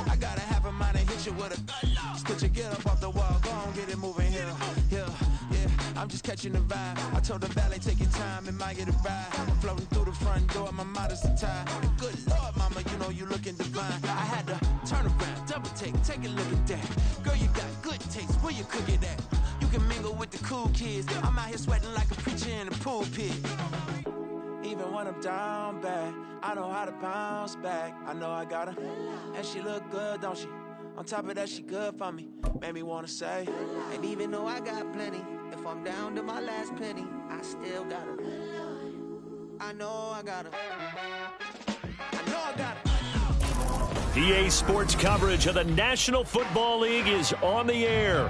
I got a half a mind to hit you with a split your get up off the wall, go on, get it moving here. Yeah, I'm just catching the vibe. I told the valet, take your time, it might get a ride. Floating through the front door, my modesty tie. Good Lord, mama, you know you looking divine. I had to turn around, double take a look at that. Girl, you got good taste, where you cook it at? You can mingle with the cool kids. I'm out here sweating like a preacher in a pulpit. Even when I'm down bad, I know how to bounce back. I know I got her, and she look good, don't she? On top of that, she good for me. Made me wanna say, and even though I got plenty, if I'm down to my last penny, I still got her. I know I got her. I know I got her. EA Sports coverage of the National Football League is on the air.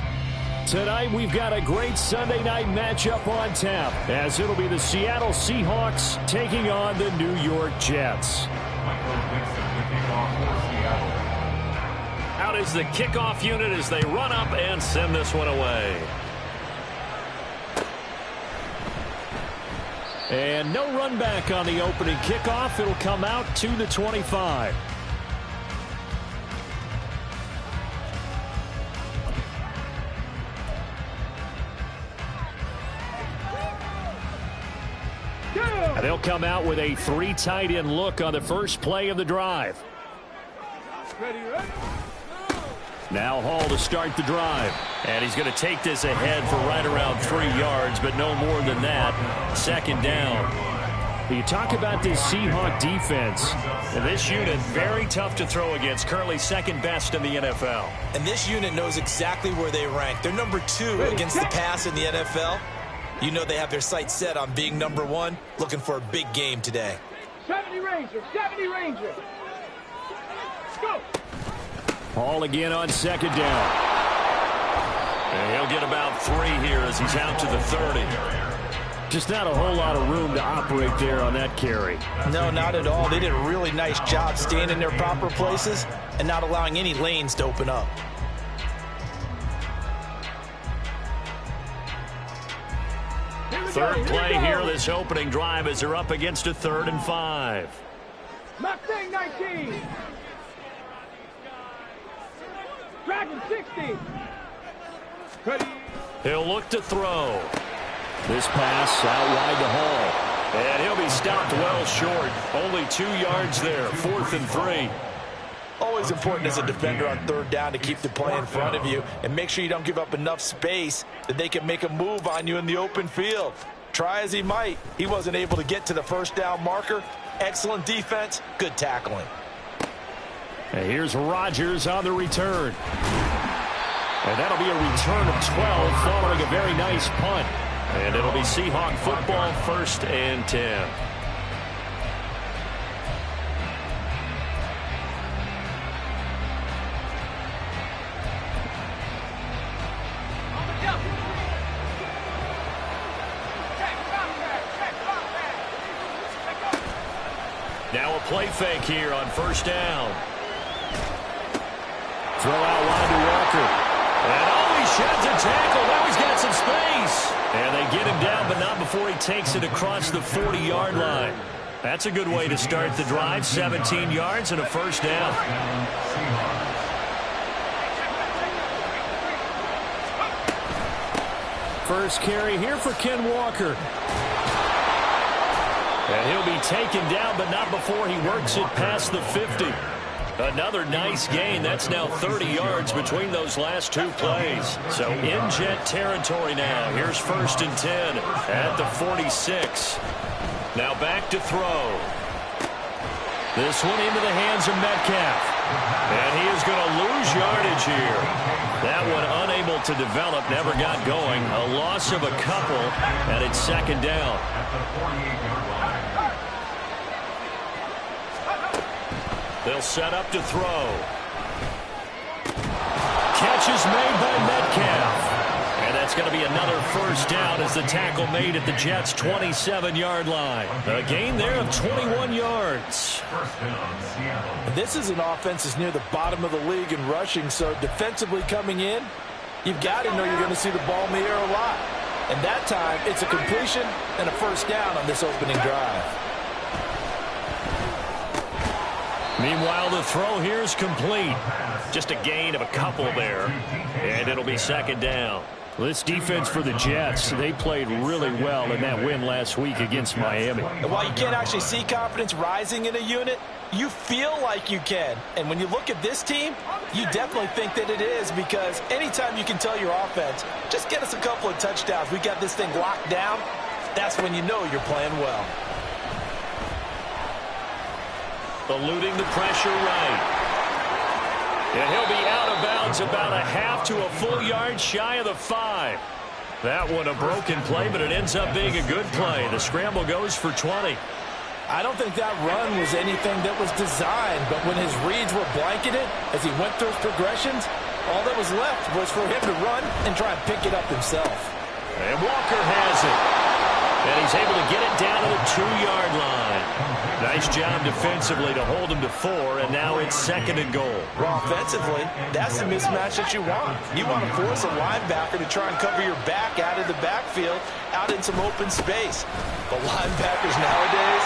Tonight, we've got a great Sunday night matchup on tap, as it'll be the Seattle Seahawks taking on the New York Jets. Out is the kickoff unit as they run up and send this one away. And no run back on the opening kickoff. It'll come out to the 25. And they'll come out with a 3 tight end look on the first play of the drive. Now Hall to start the drive. And he's going to take this ahead for right around 3 yards, but no more than that. Second down. You talk about this Seahawk defense. And this unit, very tough to throw against. Currently second best in the NFL. And this unit knows exactly where they rank. They're number 2 against the pass in the NFL. You know they have their sights set on being number 1, looking for a big game today. 70 Ranger, 70 Ranger. Go. Hall again on second down. And he'll get about 3 here as he's out to the 30. Just not a whole lot of room to operate there on that carry. No, not at all. They did a really nice job staying in their proper places and not allowing any lanes to open up. Third play here, this opening drive, as they're up against a 3rd and 5. Mustang 19. Dragon 60. He'll look to throw. This pass out wide to Hall. And he'll be stopped well short. Only 2 yards there, 4th and 3. Always important as a defender on 3rd down to keep the play in front of you and make sure you don't give up enough space that they can make a move on you in the open field. Try as he might, he wasn't able to get to the first down marker. Excellent defense, good tackling. And here's Rodgers on the return. And that'll be a return of 12 following a very nice punt. And it'll be Seahawk football, 1st and 10. Now a play fake here on 1st down. Throw out wide to Walker. And he sheds a tackle. Now he's got some space. And they get him down, but not before he takes it across the 40-yard line. That's a good way to start the drive. 17 yards and a 1st down. First carry here for Ken Walker. And he'll be taken down, but not before he works it past the 50. Another nice gain. That's now 30 yards between those last 2 plays. So in Jet territory now. Here's 1st and 10 at the 46. Now back to throw. This one into the hands of Metcalf. And he is going to lose yardage here. That one unable to develop, never got going. A loss of a couple, and it's 2nd down. They'll set up to throw. Catch is made by Metcalf. And that's going to be another 1st down as the tackle made at the Jets' 27-yard line. A gain there of 21 yards. This is an offense that's near the bottom of the league in rushing, so defensively coming in, you've got to know you're going to see the ball in the air a lot. And that time, it's a completion and a 1st down on this opening drive. Meanwhile, the throw here is complete. Just a gain of a couple there, and it'll be second down. This defense for the Jets, they played really well in that win last week against Miami. And while you can't actually see confidence rising in a unit, you feel like you can. And when you look at this team, you definitely think that it is, because anytime you can tell your offense, just get us a couple of touchdowns, we got this thing locked down, that's when you know you're playing well. Eluding the pressure right. And he'll be out of bounds about a half to a full yard shy of the 5. That one a broken play, but it ends up being a good play. The scramble goes for 20. I don't think that run was anything that was designed, but when his reads were blanketed as he went through his progressions, all that was left was for him to run and try and pick it up himself. And Walker has it. And he's able to get it down to the 2-yard line. Nice job defensively to hold him to 4, and now it's second and goal. Well, offensively, that's the mismatch that you want. You want to force a linebacker to try and cover your back out of the backfield, out in some open space. But linebackers nowadays,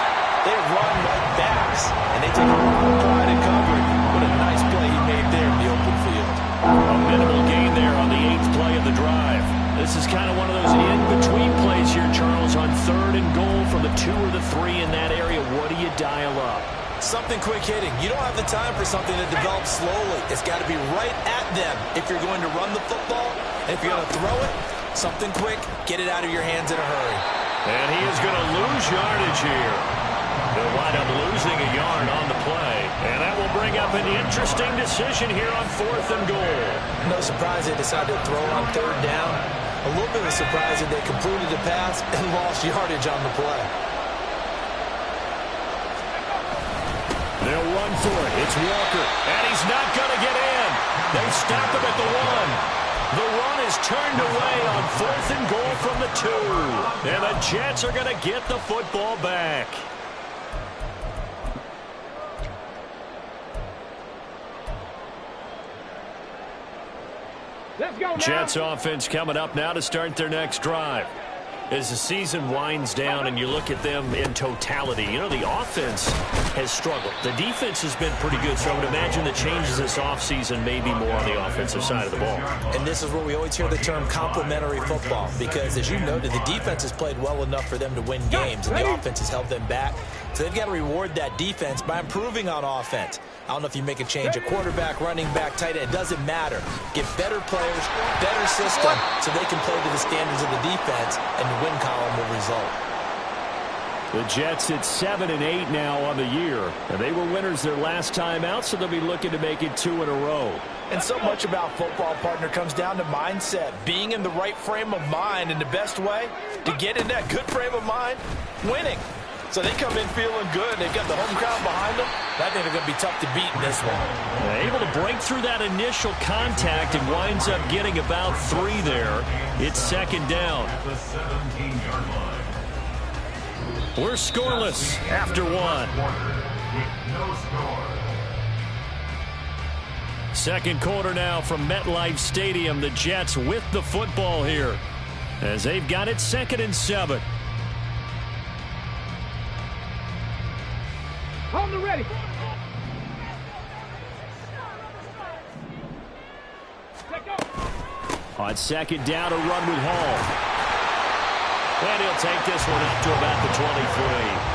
they run like backs, and they take a lot of pride in covering. What a nice play he made there in the open field. A minimal gain there on the 8th play of the drive. This is kind of one of those in-between plays here, Charles, on 3rd and goal from the 2 or the 3 in that area. What do you dial up? Something quick hitting. You don't have the time for something that develops slowly. It's got to be right at them if you're going to run the football. And if you're going to throw it, something quick, get it out of your hands in a hurry. And he is going to lose yardage here. They'll wind up losing a yard on the play. And that will bring up an interesting decision here on 4th and goal. No surprise they decided to throw on 3rd down. A little bit of a surprise that they completed the pass and lost yardage on the play. They'll run for it. It's Walker. And he's not going to get in. They stop him at the 1. The run is turned away on 4th and goal from the 2. And the Jets are going to get the football back. Let's go now. Jets offense coming up now to start their next drive. As the season winds down and you look at them in totality, you know, the offense has struggled. The defense has been pretty good, so I would imagine the changes this offseason may be more on the offensive side of the ball. And this is where we always hear the term complementary football, because as you noted, the defense has played well enough for them to win games, and the offense has held them back. So they've got to reward that defense by improving on offense. I don't know if you make a change, a quarterback, running back, tight end, it doesn't matter. Get better players, better system, so they can play to the standards of the defense, and the win column will result. The Jets at 7-8 now on the year. And they were winners their last time out, so they'll be looking to make it 2 in a row. And so much about football, partner, comes down to mindset. Being in the right frame of mind, and the best way to get in that good frame of mind, winning. So they come in feeling good. They've got the home crowd behind them. I think they're going to be tough to beat in this one. Able to break through that initial contact and winds up getting about 3 there. It's second down. We're scoreless after 1. Second quarter now from MetLife Stadium. The Jets with the football here as they've got it 2nd and 7. Hold it ready. On second down, a run with Hall. And he'll take this one up to about the 23.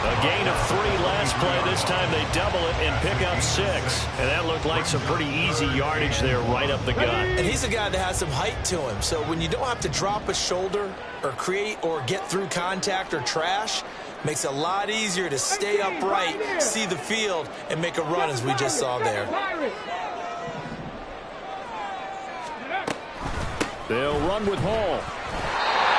A gain of 3 last play. This time they double it and pick up 6. And that looked like some pretty easy yardage there right up the gut. And he's a guy that has some height to him. So when you don't have to drop a shoulder or create or get through contact or trash, makes it a lot easier to stay upright, see the field, and make a run as we just saw there. They'll run with Hall.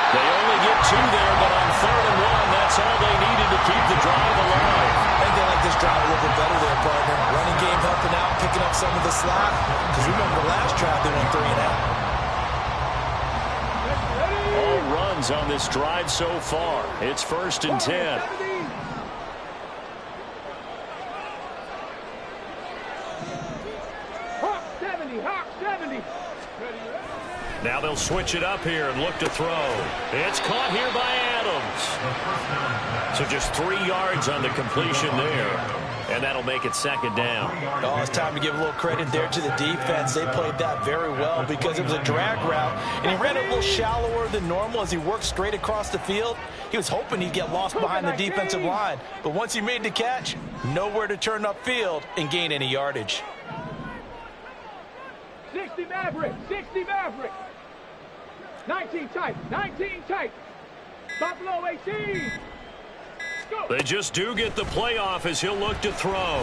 They only get 2 there, but on 3rd and 1, that's all they needed to keep the drive alive. I think they like this drive a little bit better there, partner. Running game helping out, picking up some of the slack. Because remember the last drive, they went 3 and out. All runs on this drive so far. It's 1st and 10. Hawk 70, Hawk 70. Now they'll switch it up here and look to throw. It's caught here by Adams. So just 3 yards on the completion there. And that'll make it second down. Oh, it's time to give a little credit there to the defense. They played that very well because it was a drag route, and he ran a little shallower than normal as he worked straight across the field. He was hoping he'd get lost behind the defensive line, but once he made the catch, nowhere to turn upfield and gain any yardage. 60 Maverick, 60 Maverick. 19 tight, 19 tight. Buffalo 18. Go. They just do get the playoff as he'll look to throw.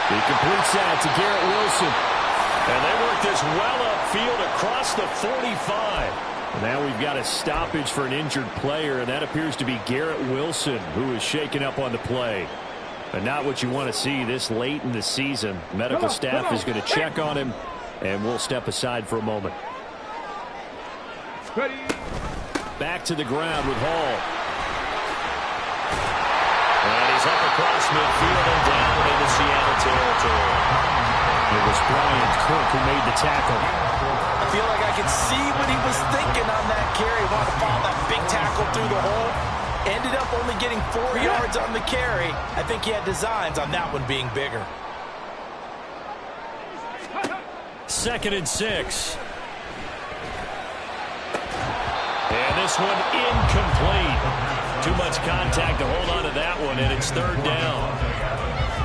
He completes that to Garrett Wilson. And they work this well upfield across the 45. And now we've got a stoppage for an injured player, and that appears to be Garrett Wilson, who is shaken up on the play. And not what you want to see this late in the season. Medical staff is going to check on him, and we'll step aside for a moment. Ready. Back to the ground with Hall. And he's up across midfield and down into Seattle territory. It was Brian Cook who made the tackle. I feel like I could see what he was thinking on that carry. He wanted to follow that big tackle through the hole. Ended up only getting 4 yards on the carry. I think he had designs on that one being bigger. 2nd and 6. And this one incomplete. Too much contact to hold on to that one, and it's 3rd down.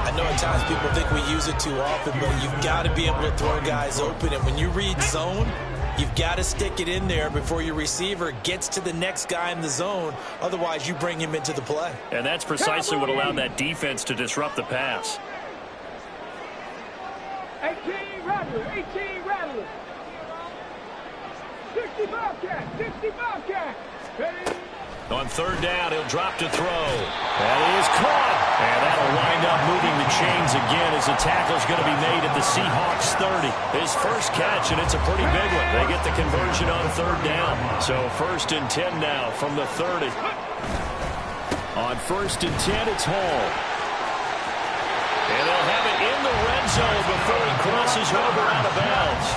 I know at times people think we use it too often, but you've got to be able to throw guys open. And when you read zone, you've got to stick it in there before your receiver gets to the next guy in the zone. Otherwise, you bring him into the play. And that's precisely what allowed that defense to disrupt the pass. 18 Rattler, 18 Rattler. 60 Bobcat, 60 Bobcat. Ready. On 3rd down, he'll drop to throw. That is caught. And that'll wind up moving the chains again as the tackle's going to be made at the Seahawks 30. His first catch, and it's a pretty big one. They get the conversion on 3rd down. So 1st and 10 now from the 30. On 1st and 10, it's Hall. And they'll have it in the red zone before he crosses over out of bounds.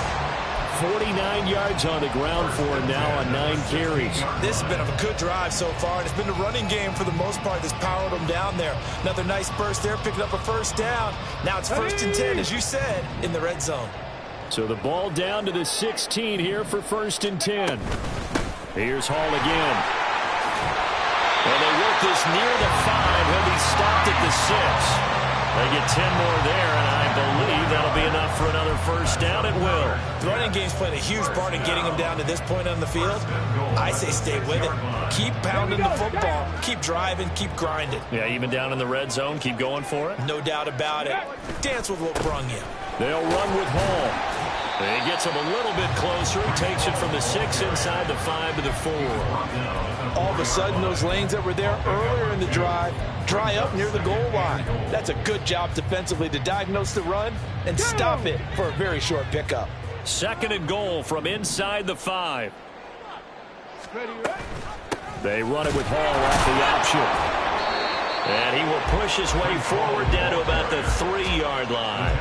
49 yards on the ground for him now on 9 carries. This has been a good drive so far, and it's been the running game for the most part that's powered them down there. Another nice burst there, picking up a 1st down. Now it's 1st and 10, as you said, in the red zone. So the ball down to the 16 here for 1st and 10. Here's Hall again. And they work this near the 5. He'll be stopped at the 6. They get 10 more there, and I believe that'll be enough for another 1st down at will. The running game's played a huge part in getting him down to this point on the field. I say stay with it. Keep pounding the football. Keep driving. Keep grinding. Yeah, even down in the red zone, keep going for it. No doubt about it. Dance with what brung you. They'll run with Hall. And he gets him a little bit closer. He takes it from the 6 inside the 5 to the 4. All of a sudden, those lanes that were there earlier in the drive dry up near the goal line. That's a good job defensively to diagnose the run and stop it for a very short pickup. 2nd and goal from inside the 5. They run it with Hall off the option. And he will push his way forward down to about the 3-yard line.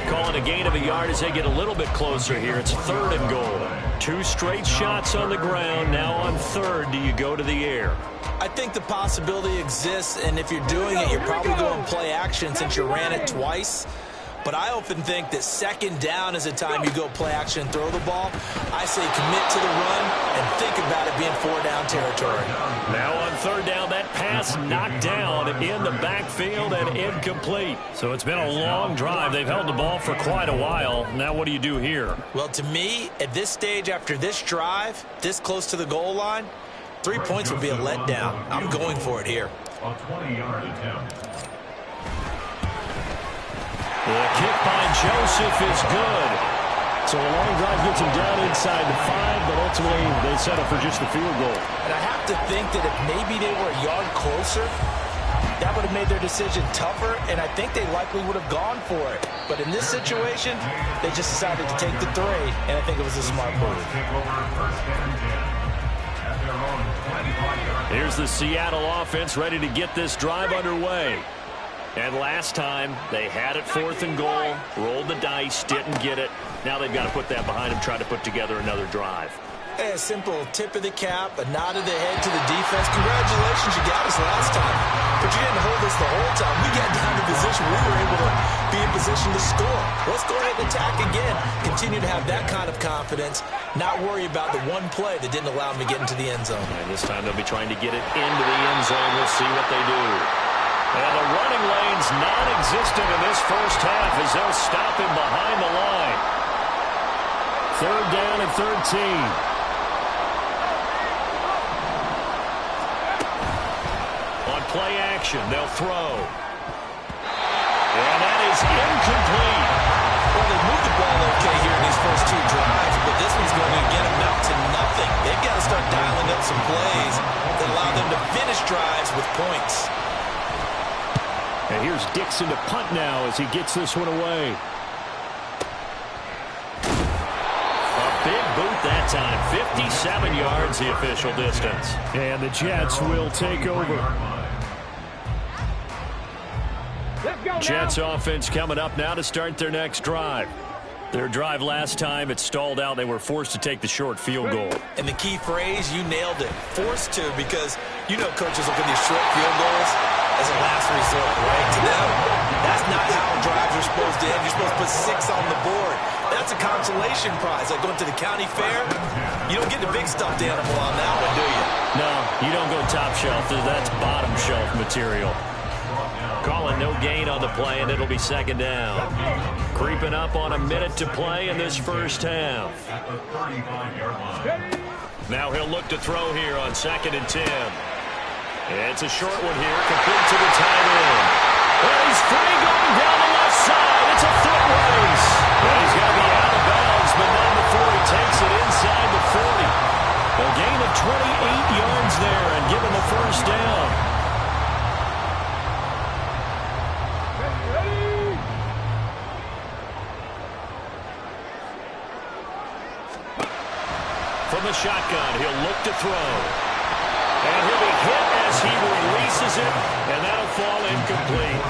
Calling a gain of a yard as they get a little bit closer here. It's 3rd and goal. 2 straight shots on the ground. Now on 3rd, do you go to the air? I think the possibility exists, and if you're doing it, you're probably going play action since you ran it twice. But I often think that 2nd down is a time you go play action and throw the ball. I say commit to the run and think about it being 4-down territory. Now on 3rd down, that pass knocked down in the backfield and incomplete. So it's been a long drive. They've held the ball for quite a while. Now what do you do here? Well, to me, at this stage after this drive, this close to the goal line, 3 points would be a letdown. I'm going for it here. A 20-yard attempt. The kick by Joseph is good. So a long drive gets him down inside the 5, but ultimately they settle for just the field goal. And I have to think that if maybe they were a yard closer, that would have made their decision tougher, and I think they likely would have gone for it. But in this situation, they just decided to take the 3, and I think it was a smart move. Here's the Seattle offense ready to get this drive underway. And last time, they had it 4th and goal, rolled the dice, didn't get it. Now they've got to put that behind them, try to put together another drive. A simple tip of the cap, a nod of the head to the defense. Congratulations, you got us last time. But you didn't hold us the whole time. We got down to position. We were able to be in position to score. Let's go ahead and attack again. Continue to have that kind of confidence. Not worry about the one play that didn't allow them to get into the end zone. And this time they'll be trying to get it into the end zone. We'll see what they do. And the running lane's non-existent in this first half as they'll stop him behind the line. 3rd down and 13. Play action. They'll throw. And that is incomplete. Well, they moved the ball okay here in these first 2 drives, but this one's going to again amount to nothing. They've got to start dialing up some plays that allow them to finish drives with points. And here's Dixon to punt now as he gets this one away. A big boot that time. 57 yards the official distance. And the Jets will take over. Jets offense coming up now to start their next drive. Their drive last time, it stalled out. They were forced to take the short field goal. And the key phrase, you nailed it. Forced to, because you know coaches look at these short field goals as a last resort, right? To them, that's not how drives are supposed to end. You're supposed to put 6 on the board. That's a consolation prize. Like going to the county fair, you don't get the big stuffed animal on that one, do you? No, you don't go top shelf. That's bottom shelf material. Calling no gain on the play, and it'll be 2nd down. Creeping up on a minute to play in this first half. Now he'll look to throw here on 2nd and 10. It's a short one here, complete to the tight end. Well, he's free going down the left side. It's a foot race. Well, he's got to be out of bounds, but not before he takes it inside the 40. A gain of 28 yards there and give him the first down. From the shotgun, he'll look to throw. And he'll be hit as he releases it, and that'll fall incomplete.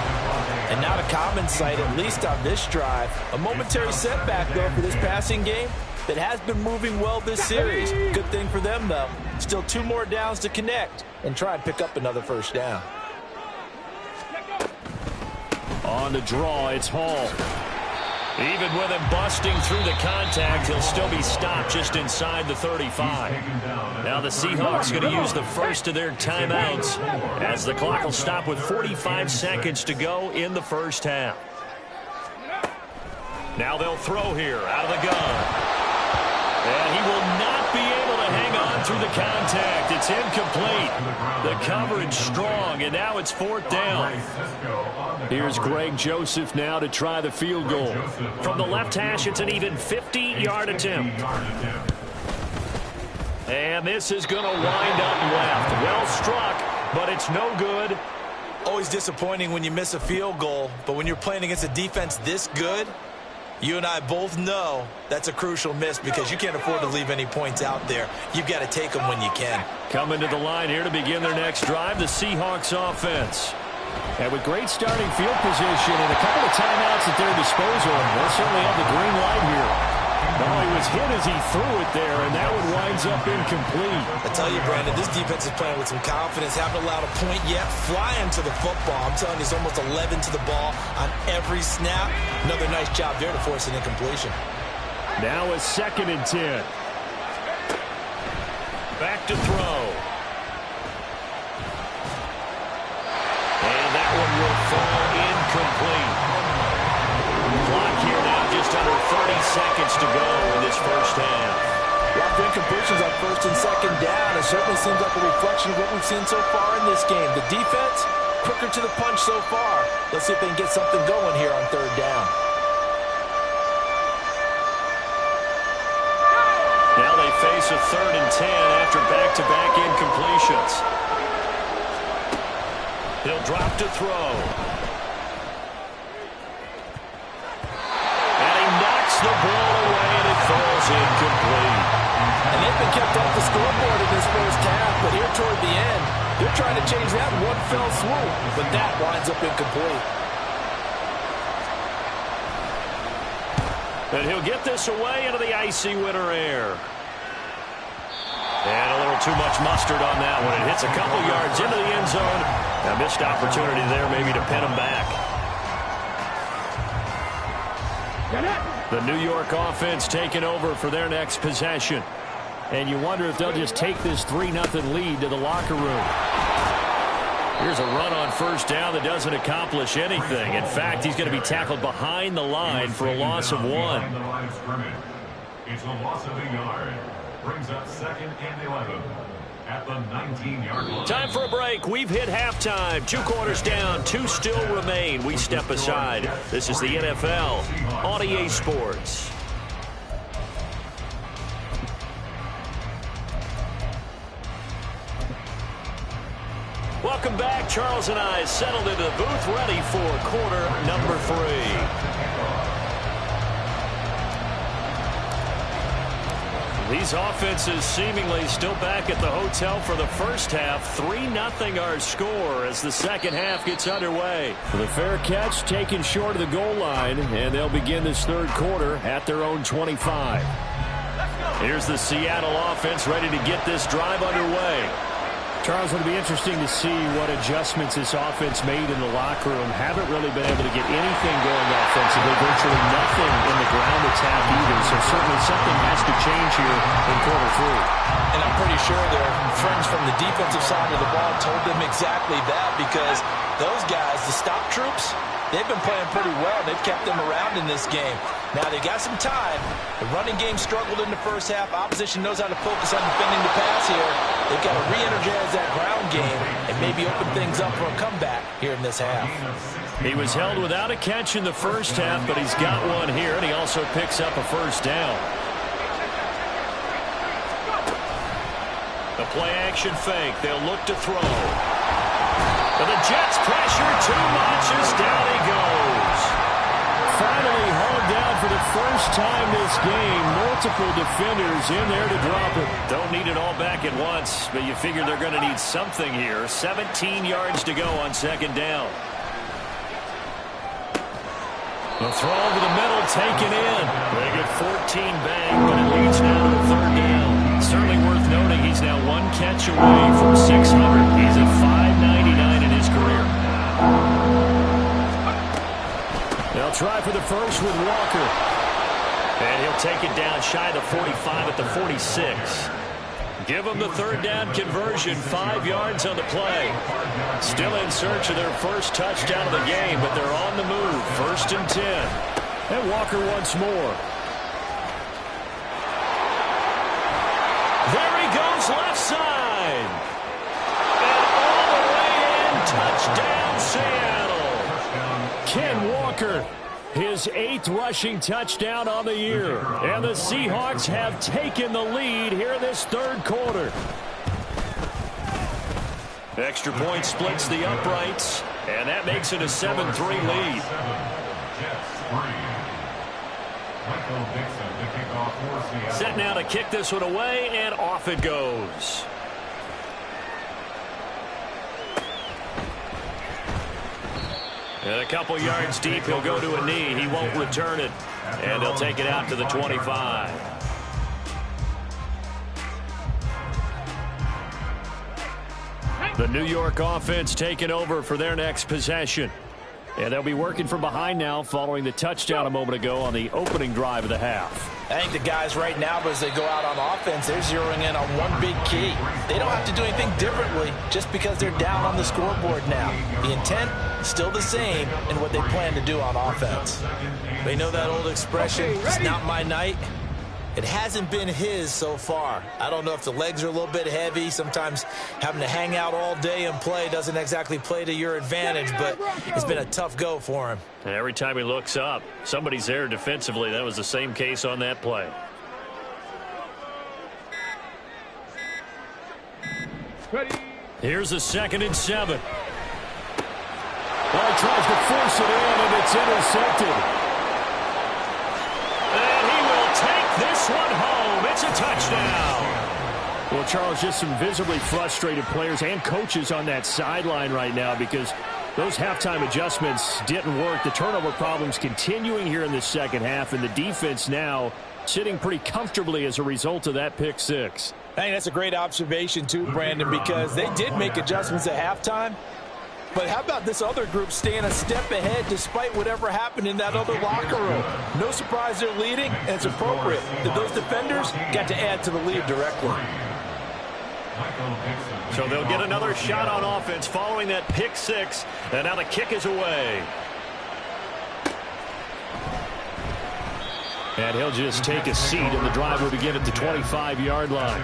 And not a common sight, at least on this drive. A momentary setback, though, for this passing game that has been moving well this series. Good thing for them, though. Still 2 more downs to connect and try and pick up another first down. On the draw, it's Hall. Even with him busting through the contact, he'll still be stopped just inside the 35. Now the Seahawks going to use the first of their timeouts as the clock will stop with 45 seconds to go in the first half. Now they'll throw here out of the gun. And he will not be able to hang on through the contact. It's incomplete. The coverage strong, and now it's 4th down. Here's Greg Joseph now to try the field goal. From the left hash, it's an even 50-yard attempt. And this is going to wind up left. Well struck, but it's no good. Always disappointing when you miss a field goal, but when you're playing against a defense this good, you and I both know that's a crucial miss because you can't afford to leave any points out there. You've got to take them when you can. Coming to the line here to begin their next drive, the Seahawks offense. And with great starting field position and a couple of timeouts at their disposal, they'll certainly have the green light here. No, he was hit as he threw it there, and that one winds up incomplete. I tell you, Brandon, this defense is playing with some confidence. Haven't allowed a point yet. Flying to the football. I'm telling you, it's almost 11 to the ball on every snap. Another nice job there to force an incompletion. Now a 2nd and 10. Back to throw. And that one will fall incomplete. Clock here now, just under 30 seconds to go in this first half. Rough incompletions on 1st and 2nd down. It certainly seems like a reflection of what we've seen so far in this game. The defense, quicker to the punch so far. Let's see if they can get something going here on 3rd down. Now they face a 3rd and 10 after back-to-back incompletions. He'll drop to throw. The ball away, and it falls incomplete. And they've been kept off the scoreboard in this first half, but here toward the end, they're trying to change that one fell swoop, but that winds up incomplete. And he'll get this away into the icy winter air. And a little too much mustard on that one. It hits a couple yards into the end zone. A missed opportunity there maybe to pin him back. The New York offense taking over for their next possession. And you wonder if they'll just take this 3-0 lead to the locker room. Here's a run on first down that doesn't accomplish anything. In fact, he's going to be tackled behind the line for a loss of 1. It's a loss of a yard. Brings up 2nd and 11 at the 19-yard line. Time for a break. We've hit halftime. 2 quarters down. 2 still remain. We step aside. This is the NFL on EA Sports. Welcome back. Charles and I settled into the booth, ready for quarter number 3. These offenses seemingly still back at the hotel for the first half. 3-0 our score as the second half gets underway. The fair catch taken short of the goal line, and they'll begin this third quarter at their own 25. Here's the Seattle offense ready to get this drive underway. Charles, it'll be interesting to see what adjustments this offense made in the locker room. Haven't really been able to get anything going offensively. Virtually nothing in the ground attack either. So certainly something has to change here in quarter 3. And I'm pretty sure their friends from the defensive side of the ball told them exactly that, because those guys, the stop troops, they've been playing pretty well. They've kept them around in this game. Now they got some time. The running game struggled in the first half. Opposition knows how to focus on defending the pass here. They've got to re-energize that ground game and maybe open things up for a comeback here in this half. He was held without a catch in the first half, but he's got one here, and he also picks up a first down. The play-action fake. They'll look to throw. But the Jets pressure too much as down he goes. Finally hauled down for the first time this game. Multiple defenders in there to drop it. Don't need it all back at once, but you figure they're going to need something here. 17 yards to go on second down. The throw over the middle taken in. They get 14 bang, but it leads now to a third down. Certainly worth noting he's now 1 catch away from 600. He's at 599 in his career. They'll try for the first with Walker. And he'll take it down shy of the 45 at the 46. Give them the third down conversion. 5 yards on the play. Still in search of their first touchdown of the game, but they're on the move. 1st and 10. And Walker once more. There he goes left side. And all the way in. Touchdown Seattle. Ken Walker, his 8th rushing touchdown on the year. And the Seahawks have taken the lead here in this third quarter. Extra point splits the uprights, and that makes it a 7-3 lead. Set now to kick this one away, and off it goes. And a couple yards deep, he'll go to a knee. He won't return it. And they'll take it out to the 25. The New York offense taking over for their next possession. And they'll be working from behind now following the touchdown a moment ago on the opening drive of the half. I think the guys right now, as they go out on offense, they're zeroing in on one big key. They don't have to do anything differently just because they're down on the scoreboard now. The intent is still the same in what they plan to do on offense. They know that old expression, it's not my night. It hasn't been his so far. I don't know if the legs are a little bit heavy. Sometimes having to hang out all day and play doesn't exactly play to your advantage, but it's been a tough go for him. And every time he looks up, somebody's there defensively. That was the same case on that play. Ready. Here's a 2nd and 7. Well, he tries to force it in, and it's intercepted. And he will take this one home. It's a touchdown. Well, Charles, just some visibly frustrated players and coaches on that sideline right now because those halftime adjustments didn't work. The turnover problems continuing here in the second half, and the defense now sitting pretty comfortably as a result of that pick 6. I think that's a great observation too, Brandon, because they did make adjustments at halftime. But how about this other group staying a step ahead despite whatever happened in that other locker room? No surprise they're leading, and it's appropriate that those defenders got to add to the lead directly. So they'll get another shot on offense following that pick six, and now the kick is away. And he'll just take a seat, and the drive will begin at the 25-yard line.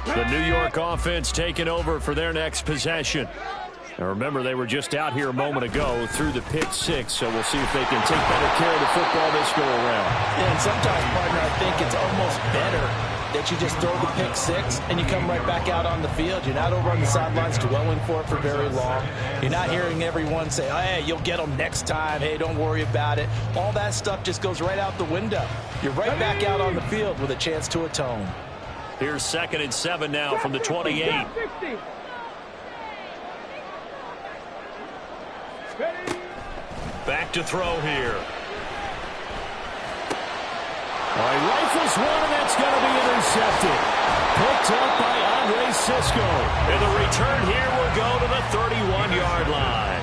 The New York offense taking over for their next possession. Now remember, they were just out here a moment ago through the pick six, so we'll see if they can take better care of the football this go-around. Yeah, and sometimes, partner, I think it's almost better that you just throw the pick six and you come right back out on the field. You're not over on the sidelines dwelling for it for very long. You're not hearing everyone say, oh, hey, you'll get them next time. Hey, don't worry about it. All that stuff just goes right out the window. You're right back out on the field with a chance to atone. Here's 2nd and 7 now from the 28. Back to throw here. All right, rifles one, and that's going to be intercepted. Picked up by Andre Cisco. And the return here will go to the 31-yard line.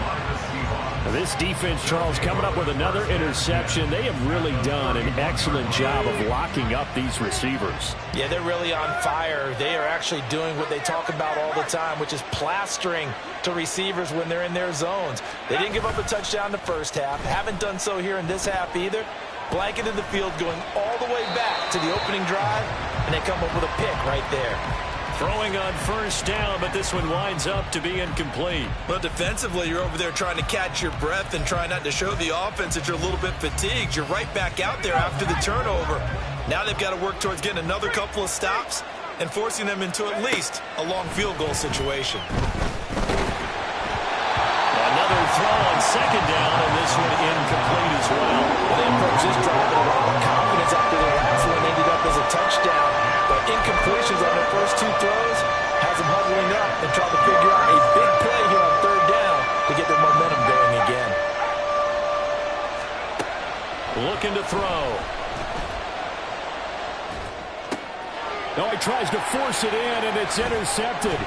Now this defense, Charles, coming up with another interception. They have really done an excellent job of locking up these receivers. Yeah, they're really on fire. They are actually doing what they talk about all the time, which is plastering to receivers when they're in their zones. They didn't give up a touchdown the first half. Haven't done so here in this half either. Blanketed the field going all the way back to the opening drive, and they come up with a pick right there. Throwing on first down, but this one winds up to be incomplete. Well, defensively, you're over there trying to catch your breath and try not to show the offense that you're a little bit fatigued. You're right back out there after the turnover. Now they've got to work towards getting another couple of stops and forcing them into at least a long field goal situation. Another throw on second down, and this one incomplete as well. They approach this drive with a lot of confidence after the last one ended up as a touchdown. But incompletions on their first two throws has them huddling up and trying to figure out a big play here on third down to get their momentum going again. Looking to throw. No, he tries to force it in, and it's intercepted.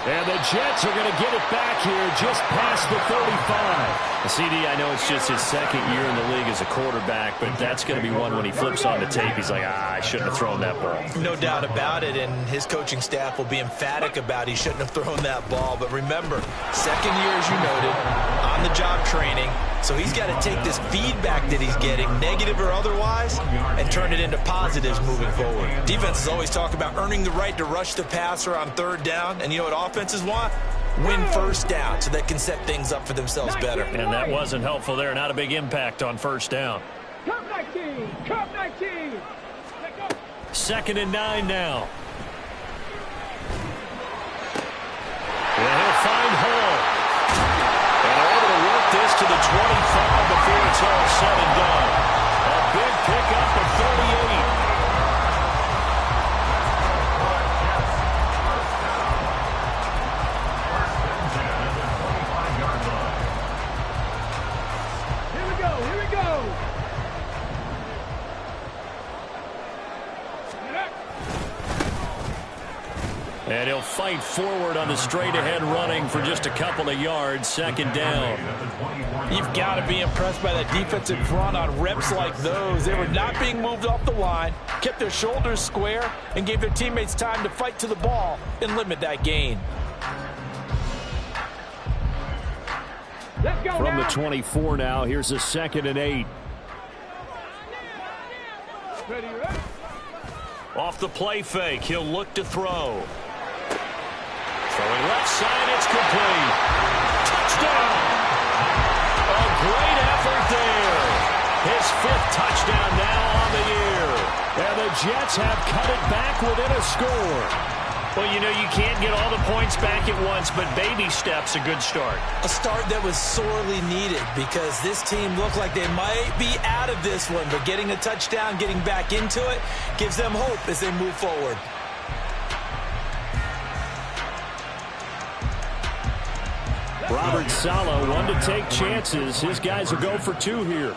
And the Jets are going to get it back here just past the 35. CD, I know it's just his second year in the league as a quarterback, but that's going to be one when he flips on the tape. He's like, I shouldn't have thrown that ball. No doubt about it, and his coaching staff will be emphatic about he shouldn't have thrown that ball. But remember, second year, as you noted, on-the-job training, so he's got to take this feedback that he's getting, negative or otherwise, and turn it into positives moving forward. Defenses always talk about earning the right to rush the passer on third down, and you know what offenses want? Win first down so they can set things up for themselves better. And that wasn't helpful there. Not a big impact on first down. Come 19! Come 19! 2nd and 9 now. And he'll find Hall. And they're able to work this to the 25 before it's all said and done. A big pickup of 38. And he'll fight forward on the straight-ahead running for just a couple of yards, 2nd down. You've got to be impressed by that defensive front on reps like those. They were not being moved off the line, kept their shoulders square, and gave their teammates time to fight to the ball and limit that gain. Let's go From now. the 24 now, here's a 2nd and 8. Ready, ready. Off the play fake, he'll look to throw. Throwing left side, it's complete. Touchdown! A great effort there. His 5th touchdown now on the year. And the Jets have cut it back within a score. Well, you know, you can't get all the points back at once, but baby steps, a good start. A start that was sorely needed because this team looked like they might be out of this one, but getting a touchdown, getting back into it, gives them hope as they move forward. Robert Saleh, one to take chances. His guys will go for 2 here.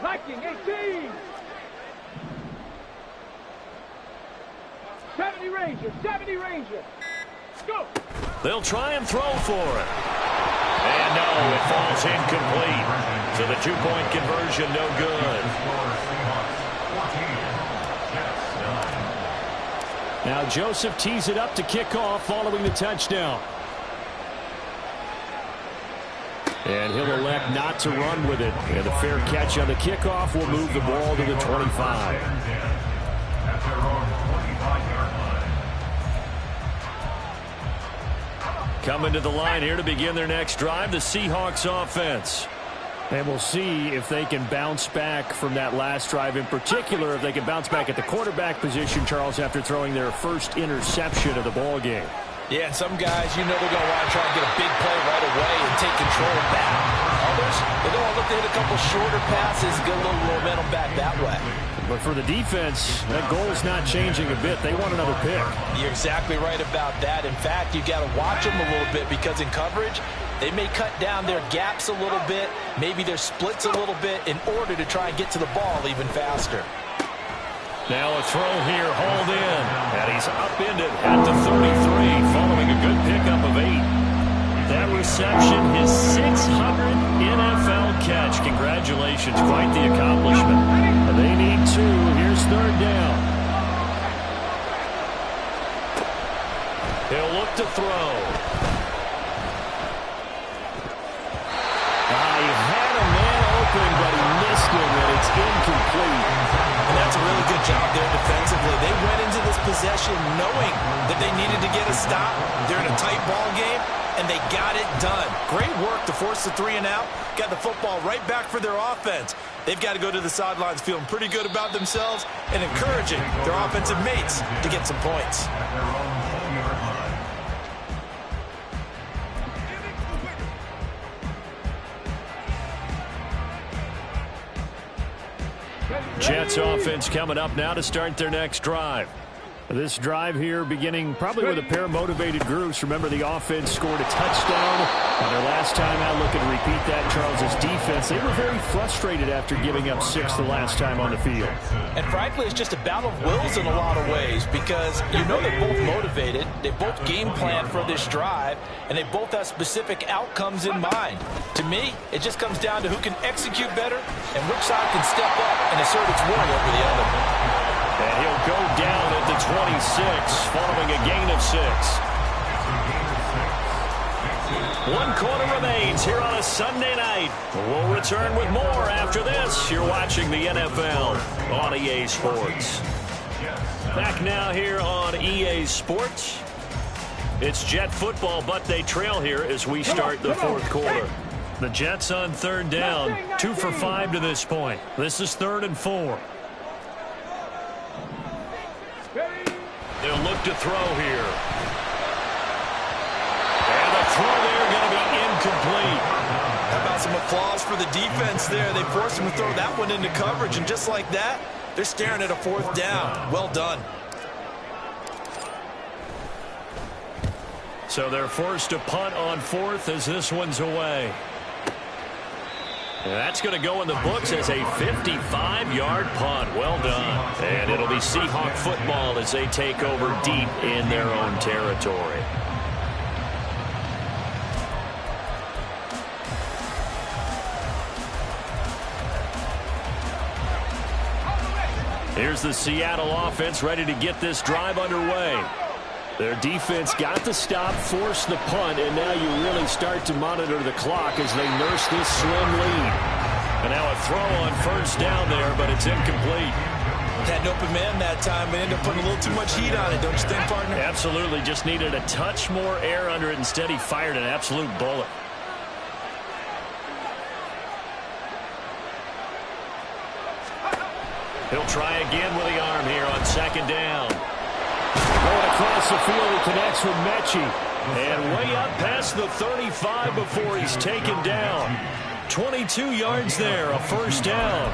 Viking 18. 70 Ranger, 70 Ranger. Go. They'll try and throw for it. And no, it falls incomplete. So the 2-point conversion, no good. Now Joseph tees it up to kick off following the touchdown. And he'll elect not to run with it. And a fair catch on the kickoff will move the ball to the 25. Coming to the line here to begin their next drive, the Seahawks offense. And we'll see if they can bounce back from that last drive, in particular if they can bounce back at the quarterback position, Charles, after throwing their first interception of the ball game. Yeah, and some guys, you know they're going to want to try and get a big play right away and take control of that. Others, they're going to look to hit a couple shorter passes, get a little momentum back that way. But for the defense, that goal's not changing a bit. They want another pick. You're exactly right about that. In fact, you got to watch them a little bit because in coverage, they may cut down their gaps a little bit, maybe their splits a little bit in order to try and get to the ball even faster. Now a throw here, hauled in, and he's upended at the 33 following a good pickup of 8. That reception, his 600th NFL catch. Congratulations, quite the accomplishment. They need 2. Here's 3rd down. He'll look to throw. He had a man open, but he missed him, and it's incomplete. And that's a really good job there defensively. They went into this possession knowing that they needed to get a stop. They're in a tight ball game, and they got it done. Great work to force the 3 and out. Got the football right back for their offense. They've got to go to the sidelines feeling pretty good about themselves and encouraging their offensive mates to get some points. Jets offense coming up now to start their next drive. This drive here beginning probably with a pair of motivated groups. Remember, the offense scored a touchdown on their last time out. Looking to repeat that. Charles's defense, they were very frustrated after giving up 6 the last time on the field. And frankly, it's just a battle of wills in a lot of ways because you know they're both motivated. They both game plan for this drive, and they both have specific outcomes in mind. To me, it just comes down to who can execute better and which side can step up and assert its will over the other. And he'll go down at the 26 following a gain of 6. 1 quarter remains here on a Sunday night. We'll return with more after this. You're watching the NFL on EA Sports. Back now here on EA Sports. It's Jet football, but they trail here as we start the 4th quarter. The Jets on 3rd down, 2 for 5 to this point. This is 3rd and 4. They'll look to throw here. And the throw there going to be incomplete. How about some applause for the defense there? They forced him to throw that one into coverage, and just like that, they're staring at a 4th down. Well done. So they're forced to punt on 4th as this one's away. And that's going to go in the books as a 55-yard punt. Well done. And it'll be Seahawk football as they take over deep in their own territory. Here's the Seattle offense ready to get this drive underway. Their defense got the stop, forced the punt, and now you really start to monitor the clock as they nurse this slim lead. And now a throw on 1st down there, but it's incomplete. Had an open man that time, but ended up putting a little too much heat on it, don't you think, partner? Absolutely. Just needed a touch more air under it. Instead, he fired an absolute bullet. He'll try again with the arm here on 2nd down. Going across the field, he connects with Mechie. And way up past the 35 before he's taken down. 22 yards there, a 1st down.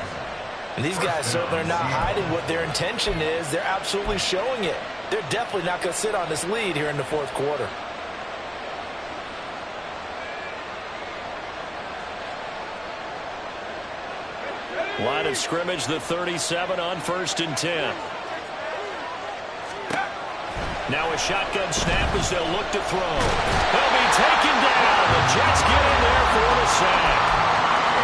And these guys certainly are not hiding what their intention is. They're absolutely showing it. they're definitely not going to sit on this lead here in the fourth quarter. Line of scrimmage, the 37 on 1st and 10. Now a shotgun snap as they'll look to throw. They'll be taken down. The Jets get in there for the sack.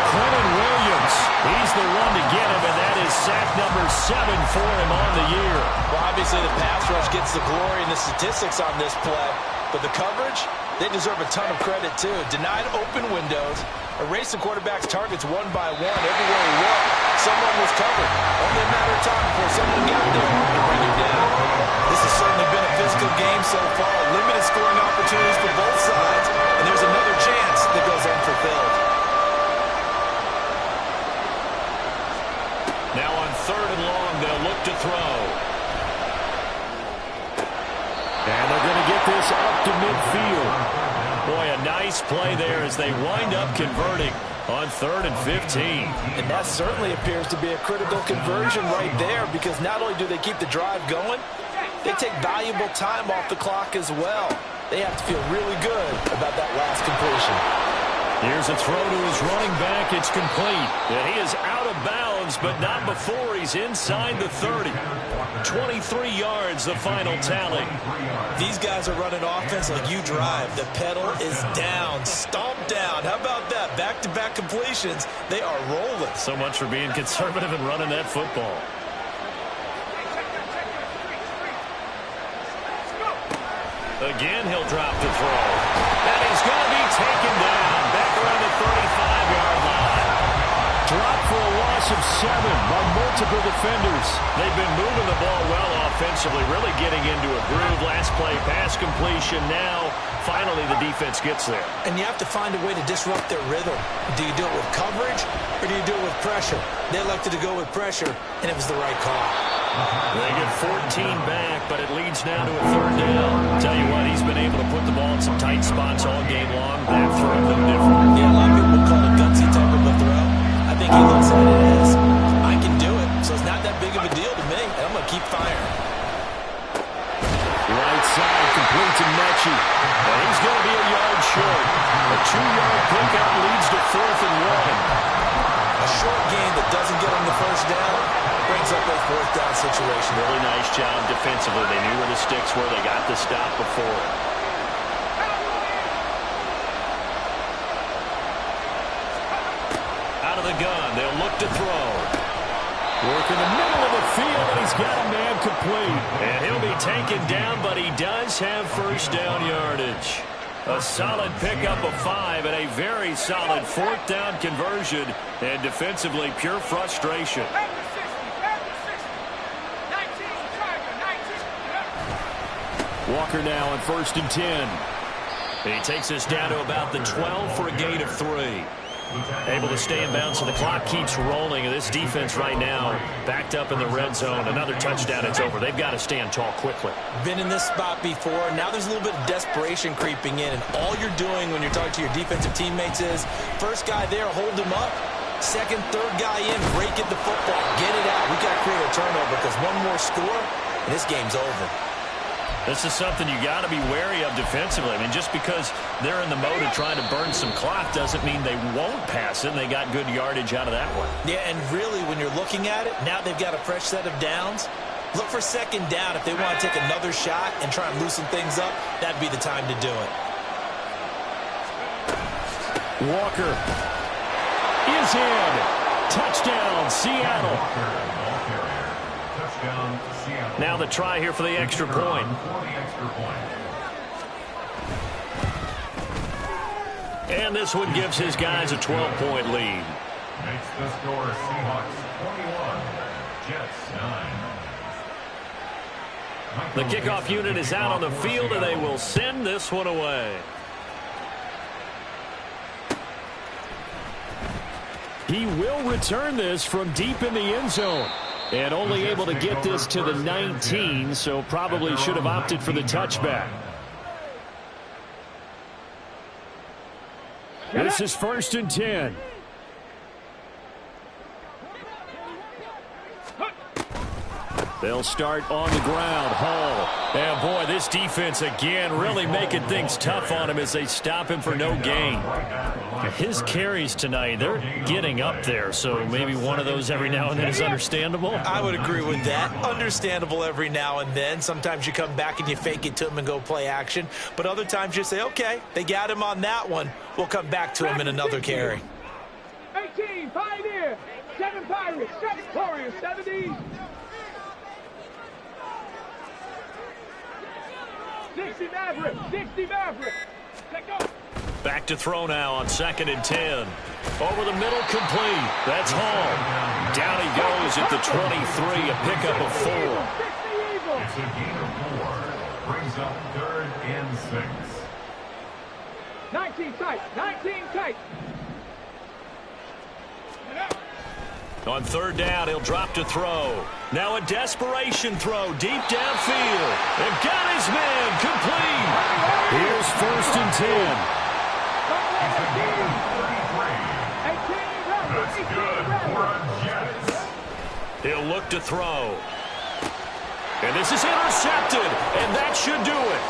Quentin Williams, he's the one to get him, and that is sack number 7 for him on the year. Well, obviously the pass rush gets the glory and the statistics on this play, but the coverage, they deserve a ton of credit too. Denied open windows, erased the quarterback's targets one by one. Everywhere he looked, someone was covered. Only a matter of time before someone got there to bring him down. This has certainly been a physical game so far. Limited scoring opportunities for both sides, and there's another chance that goes unfulfilled. Now on 3rd and long, they'll look to throw. And they're going to get this up to midfield. Boy, a nice play there as they wind up converting on 3rd and 15. And that certainly appears to be a critical conversion right there, because not only do they keep the drive going, they take valuable time off the clock as well. They have to feel really good about that last completion. Here's a throw to his running back. It's complete. And he is out of bounds, but not before he's inside the 30. 23 yards, the final tally. These guys are running offense like you drive. The pedal is down, stomped down. How about that? Back-to-back completions. They are rolling. So much for being conservative and running that football. Again, he'll drop the throw. And he's going to be taken down back around the 35-yard line. Dropped for a loss of 7 by multiple defenders. They've been moving the ball well offensively, really getting into a groove. Last play, pass completion. Now, finally, the defense gets there. And you have to find a way to disrupt their rhythm. Do you do it with coverage, or do you do it with pressure? They elected to go with pressure, and it was the right call. They get 14 back, but it leads now to a 3rd down. Tell you what, he's been able to put the ball in some tight spots all game long. That throw no different. Yeah, a lot of people call it gutsy type of a throw. I think he looks at it as, I can do it, so it's not that big of a deal to me, and I'm going to keep firing. Right side, complete to Mechie. And he's going to be a yard short. A 2-yard pickup leads to 4th and 1. A short gain that doesn't get him the first down brings up a 4th down situation. Really nice job defensively. They knew where the sticks were. They got the stop before. Out of the gun, they'll look to throw. Work in the middle of the field, and he's got a man complete. And he'll be taken down, but he does have 1st down yardage. A solid pickup of 5 and a very solid 4th down conversion. And defensively, pure frustration. Walker now on 1st and 10. And he takes us down to about the 12 for a gain of 3. Able to stay in bounds, so the clock keeps rolling. And this defense right now backed up in the red zone. Another touchdown, it's over. They've got to stand tall quickly. Been in this spot before. Now there's a little bit of desperation creeping in. And all you're doing when you're talking to your defensive teammates is, first guy there, hold him up. Second, third guy in, break it the football. Get it out. We got to create a turnover, because one more score, and this game's over. This is something you got to be wary of defensively. I mean, just because they're in the mode of trying to burn some clock doesn't mean they won't pass it, and they got good yardage out of that one. Yeah, and really, when you're looking at it, now they've got a fresh set of downs. Look for 2nd down. If they want to take another shot and try and loosen things up, that'd be the time to do it. Walker is in. Touchdown, Seattle. Now the try here for the extra point. And this one gives his guys a 12-point lead. Makes the score Seahawks 21, Jets 9. The kickoff unit is out on the field, and they will send this one away. He will return this from deep in the end zone. And only able to get this to the 19, so probably should have opted for the touchback. This is 1st and 10. They'll start on the ground. Hall. And, boy, this defense, again, really making things tough on him as they stop him for no gain. His carries tonight, they're getting up there, so maybe one of those every now and then is understandable. I would agree with that. Understandable every now and then. Sometimes you come back and you fake it to him and go play action. But other times you say, okay, they got him on that one. We'll come back to him in another carry. 18, Pioneer. 7 Pirates, 7 Warriors, 70. 60 Maverick, 60 Maverick. Let go. Back to throw now on 2nd and 10. Over the middle, complete. That's Hall. Down he goes at the 23, a pickup of 4. It's a gain of 4. Brings up 3rd and 6. 19 tight, 19 tight. On 3rd down, he'll drop to throw. Now a desperation throw deep downfield. And got his man complete. Here's 1st and 10. That's good for a Jets. He'll look to throw. And this is intercepted. And that should do it.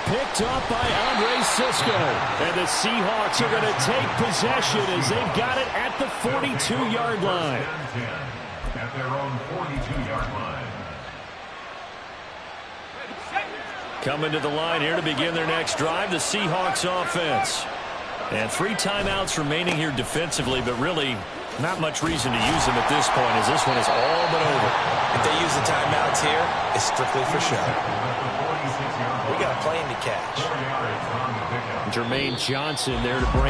Picked up by Andre Sisco. And the Seahawks are going to take possession as they've got it at the 42-yard line. At their own 42-yard line. Coming to the line here to begin their next drive, the Seahawks offense. And 3 timeouts remaining here defensively, but really not much reason to use them at this point as this one is all but over. If they use the timeouts here, it's strictly for show. We got a plane to catch. Jermaine Johnson there to bring